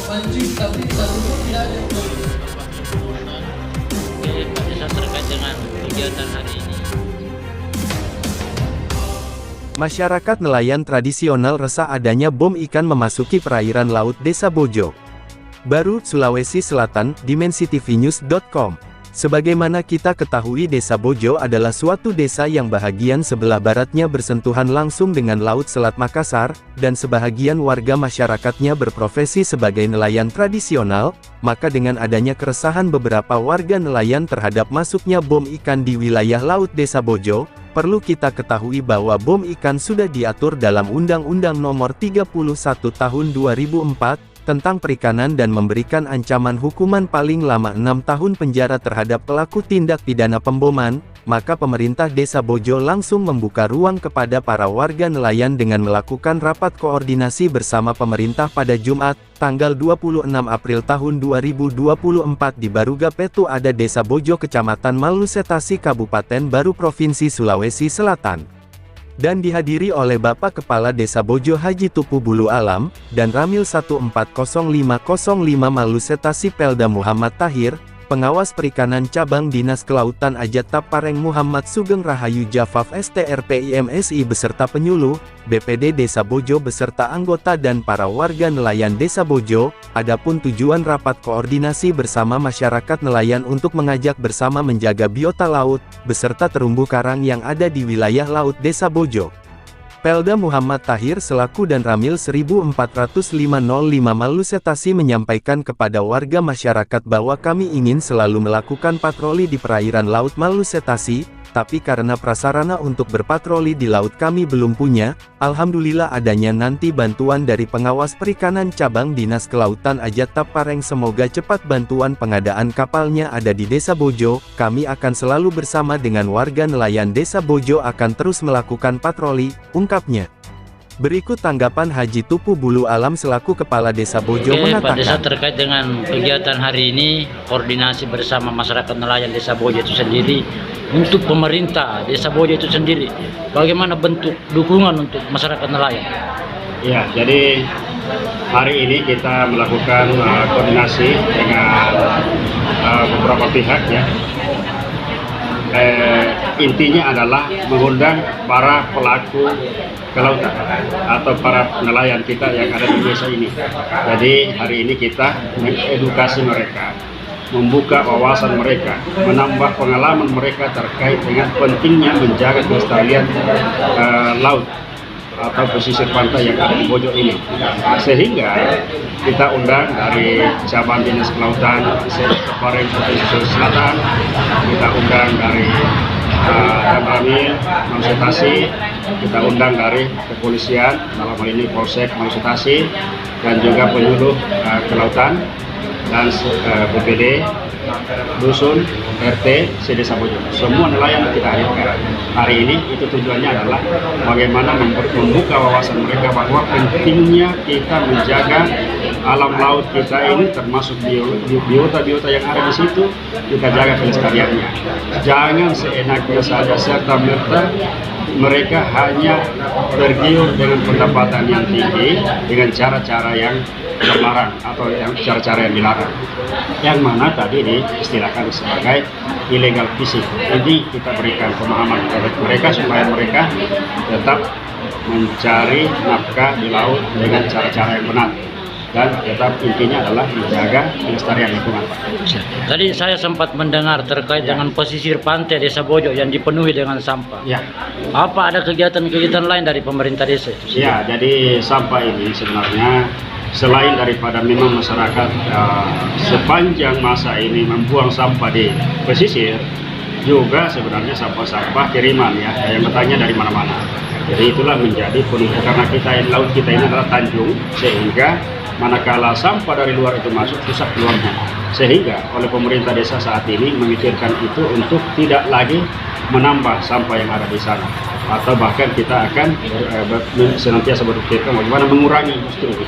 mancing tapi satu pun tidak ada. Oke, Pak Desa, terkait dengan kegiatan hari ini. Masyarakat nelayan tradisional resah adanya bom ikan memasuki perairan laut Desa Bojo Baru, Sulawesi Selatan, dimensitv.news.com. Sebagaimana kita ketahui, Desa Bojo adalah suatu desa yang bahagian sebelah baratnya bersentuhan langsung dengan Laut Selat Makassar, dan sebahagian warga masyarakatnya berprofesi sebagai nelayan tradisional, maka dengan adanya keresahan beberapa warga nelayan terhadap masuknya bom ikan di wilayah laut Desa Bojo, perlu kita ketahui bahwa bom ikan sudah diatur dalam Undang-Undang Nomor 31 Tahun 2004, tentang perikanan dan memberikan ancaman hukuman paling lama 6 tahun penjara terhadap pelaku tindak pidana pemboman, maka pemerintah Desa Bojo langsung membuka ruang kepada para warga nelayan dengan melakukan rapat koordinasi bersama pemerintah pada Jumat, tanggal 26 April tahun 2024 di Baruga Petu Ada Desa Bojo Kecamatan Malusetasi Kabupaten Baru Provinsi Sulawesi Selatan. Dan dihadiri oleh Bapak Kepala Desa Bojo Haji Tupu Bulu Alam, dan Ramil 140505 Malusetasi Pelda Muhammad Tahir, Pengawas Perikanan Cabang Dinas Kelautan Ajat Tapareng Muhammad Sugeng Rahayu Jafaf STRPIMSI beserta penyuluh, BPD Desa Bojo beserta anggota dan para warga nelayan Desa Bojo. Adapun tujuan rapat koordinasi bersama masyarakat nelayan untuk mengajak bersama menjaga biota laut, beserta terumbu karang yang ada di wilayah laut Desa Bojo. Pelda Muhammad Tahir selaku dan Ramil 140505 Malusetasi menyampaikan kepada warga masyarakat bahwa kami ingin selalu melakukan patroli di perairan laut Malusetasi, tapi karena prasarana untuk berpatroli di laut kami belum punya. Alhamdulillah adanya nanti bantuan dari Pengawas Perikanan Cabang Dinas Kelautan Ajat Tapareng. Semoga cepat bantuan pengadaan kapalnya ada di Desa Bojo. Kami akan selalu bersama dengan warga nelayan Desa Bojo akan terus melakukan patroli, ungkapnya. Berikut tanggapan Haji Tupu Bulu Alam selaku Kepala Desa Bojo mengatakan. Pak Desa, terkait dengan kegiatan hari ini, koordinasi bersama masyarakat nelayan Desa Bojo itu sendiri, untuk pemerintah Desa Bojo itu sendiri, bagaimana bentuk dukungan untuk masyarakat nelayan? Ya, jadi hari ini kita melakukan koordinasi dengan beberapa pihak ya. Intinya adalah mengundang para pelaku kelautan atau para nelayan kita yang ada di desa ini. Jadi hari ini kita mengedukasi mereka, membuka wawasan mereka, menambah pengalaman mereka terkait dengan pentingnya menjaga kelestarian laut atau pesisir pantai yang ada di Bojo ini. Sehingga kita undang dari Cabang Dinas Kelautan Tapareng Provinsi Sulawesi Selatan, kita undang dari Ramil Malusetasi, kita undang dari kepolisian, dalam hal ini Polsek Malusetasi, dan juga penyuluh kelautan dan BPD, dusun, RT, Desa Bojo. Semua nelayan kita hadirkan. Hari ini itu tujuannya adalah bagaimana membuka wawasan mereka bahwa pentingnya kita menjaga alam laut kita ini, termasuk biota-biota yang ada di situ, kita jaga kelestariannya. Jangan seenaknya saja serta-merta mereka hanya tergiur dengan pendapatan yang tinggi dengan cara-cara yang terlarang atau yang cara-cara yang dilarang, yang mana tadi diistilahkan sebagai illegal fishing. Jadi kita berikan pemahaman kepada mereka supaya mereka tetap mencari nafkah di laut dengan cara-cara yang benar, dan tetap intinya adalah menjaga kelestarian lingkungan, Pak. Tadi saya sempat mendengar terkait dengan pesisir pantai Desa Bojo yang dipenuhi dengan sampah. Ya. Apa ada kegiatan-kegiatan lain dari pemerintah desa itu? Ya, jadi sampah ini sebenarnya selain daripada memang masyarakat sepanjang masa ini membuang sampah di pesisir, juga sebenarnya sampah-sampah kiriman ya, yang bertanya dari mana-mana. Jadi itulah menjadi penumpu, karena laut kita ini adalah tanjung, sehingga manakala sampah dari luar itu masuk susah keluarnya. Sehingga oleh pemerintah desa saat ini memikirkan itu untuk tidak lagi menambah sampah yang ada di sana, atau bahkan kita akan senantiasa berpikirkan bagaimana mengurangi justru itu.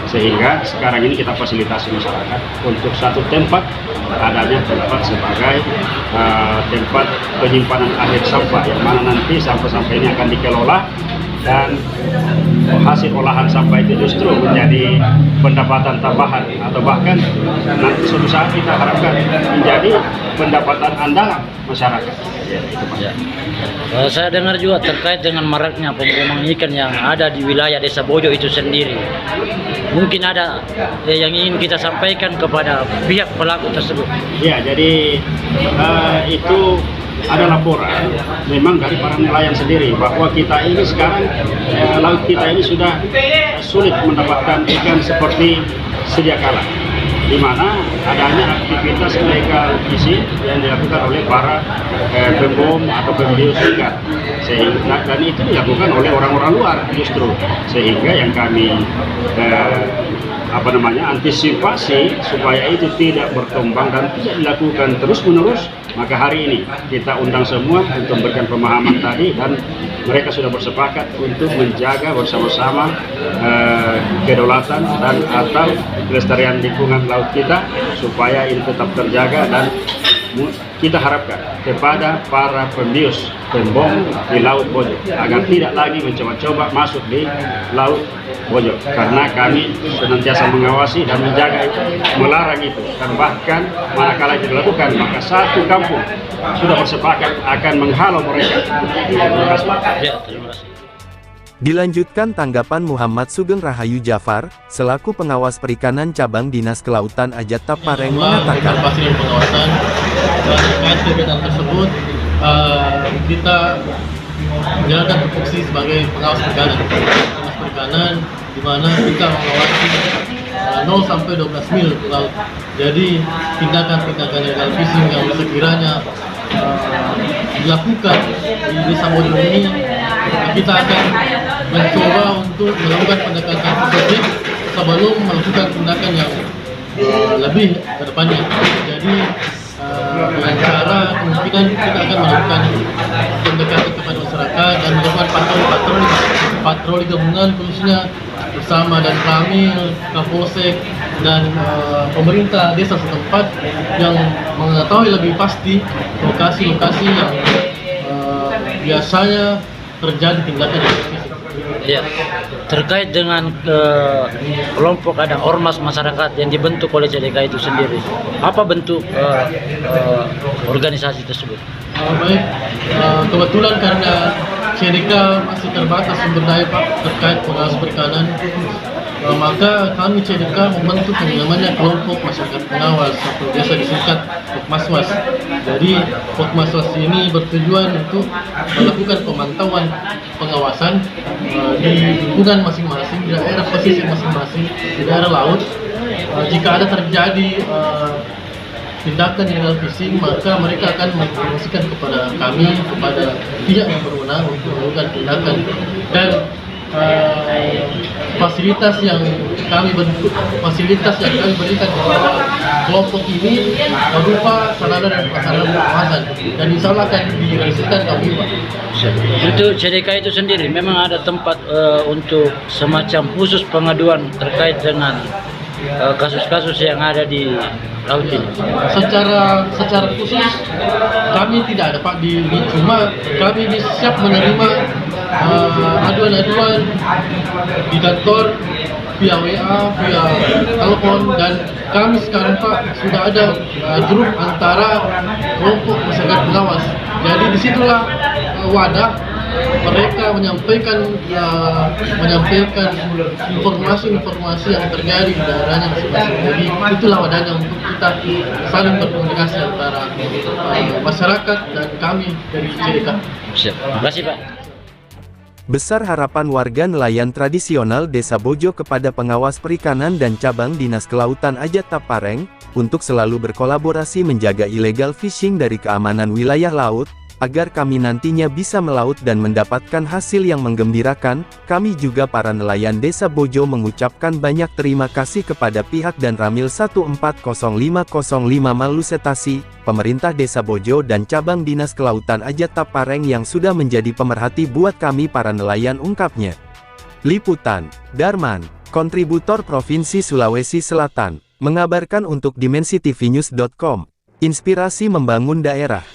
Sehingga sekarang ini kita fasilitasi masyarakat untuk satu tempat adanya tempat sebagai tempat penyimpanan akhir sampah, yang mana nanti sampah-sampah ini akan dikelola, dan hasil hasil olahan sampah itu justru menjadi pendapatan tambahan atau bahkan nanti suatu saat kita harapkan menjadi pendapatan andalan masyarakat. Ya. Saya dengar juga terkait dengan maraknya pembuangan ikan yang ada di wilayah Desa Bojo itu sendiri. Mungkin ada yang ingin kita sampaikan kepada pihak pelaku tersebut. Ya, jadi itu ada laporan memang dari para nelayan sendiri bahwa kita ini sekarang laut kita ini sudah sulit mendapatkan ikan seperti sedia kala, di mana adanya aktivitas illegal fishing yang dilakukan oleh para pembom atau pembius ikan, sehingga dan itu dilakukan oleh orang-orang luar justru, sehingga yang kami antisipasi supaya itu tidak berkembang dan tidak dilakukan terus-menerus. Maka hari ini kita undang semua untuk memberikan pemahaman tadi, dan mereka sudah bersepakat untuk menjaga bersama-sama kedaulatan dan atau kelestarian lingkungan laut kita supaya ini tetap terjaga. Dan kita harapkan kepada para pembius pembom di Laut Bojo agar tidak lagi mencoba-coba masuk di Laut Bojo, karena kami senantiasa mengawasi dan menjaga itu, melarang itu, dan bahkan manakala itu dilakukan maka satu kampung sudah bersepakat akan menghalau mereka. Terima kasih. Ya, terima kasih. Dilanjutkan tanggapan Muhammad Sugeng Rahayu Jafar, selaku pengawas perikanan cabang Dinas Kelautan Ajat Pareng mengatakan, Hasil pengawasan terkait kegiatan tersebut, kita menjalankan tupoksi sebagai pengawas perikanan, di mana kita mengawasi 0 sampai 12 mil laut. Jadi tindakan-tindakan illegal fishing yang sekiranya dilakukan di Desa Bojo ini, kita akan mencoba untuk melakukan pendekatan positif sebelum melakukan tindakan yang lebih ke depannya. Jadi dengan cara kemungkinan kita akan melakukan pendekatan kepada masyarakat dan melakukan patroli gabungan khususnya bersama dan kami Kapolsek dan pemerintah desa setempat yang mengetahui lebih pasti lokasi-lokasi yang biasanya terjadi tindakan Ya, terkait dengan kelompok ada ormas masyarakat yang dibentuk oleh CDK itu sendiri, apa bentuk organisasi tersebut? Baik, kebetulan karena CDK masih terbatas sumber daya Pak terkait pengawas perikanan, maka kami CDK membentuk yang namanya kelompok masyarakat pengawas atau biasa disingkat Pokmaswas. Jadi Pokmaswas ini bertujuan untuk melakukan pemantauan pengawasan di lingkungan masing-masing, di daerah pesisir masing-masing, di daerah laut. Jika ada terjadi tindakan illegal fishing, maka mereka akan menginformasikan kepada kami, kepada pihak yang berwenang untuk melakukan tindakan. Dan fasilitas yang kami berikan kepada kelompok ini berupa sarana dan prasarana pengawasan, dan insya Allah akan direalisasikan kami Pak. Untuk CDK itu sendiri memang ada tempat untuk semacam khusus pengaduan terkait dengan kasus-kasus yang ada di laut ini. Secara khusus kami tidak ada Pak, cuma kami siap menerima aduan-aduan di kantor via WA, via telepon, dan kami sekarang Pak sudah ada grup antara kelompok masyarakat pengawas. Jadi disitulah wadah mereka menyampaikan informasi-informasi yang terjadi di daerahnya masing-masing. Jadi itulah wadahnya untuk kita saling berkomunikasi antara masyarakat dan kami dari CDK. Siap. Terima kasih Pak. Besar harapan warga nelayan tradisional Desa Bojo kepada pengawas perikanan dan cabang Dinas Kelautan Ajat Pareng untuk selalu berkolaborasi menjaga illegal fishing dari keamanan wilayah laut, agar kami nantinya bisa melaut dan mendapatkan hasil yang menggembirakan. Kami juga para nelayan Desa Bojo mengucapkan banyak terima kasih kepada pihak dan Ramil 140505 Malusetasi, pemerintah Desa Bojo dan cabang Dinas Kelautan Ajat Pareng yang sudah menjadi pemerhati buat kami para nelayan, ungkapnya. Liputan, Darman, kontributor Provinsi Sulawesi Selatan, mengabarkan untuk DimensiTVNews.com. Inspirasi membangun daerah.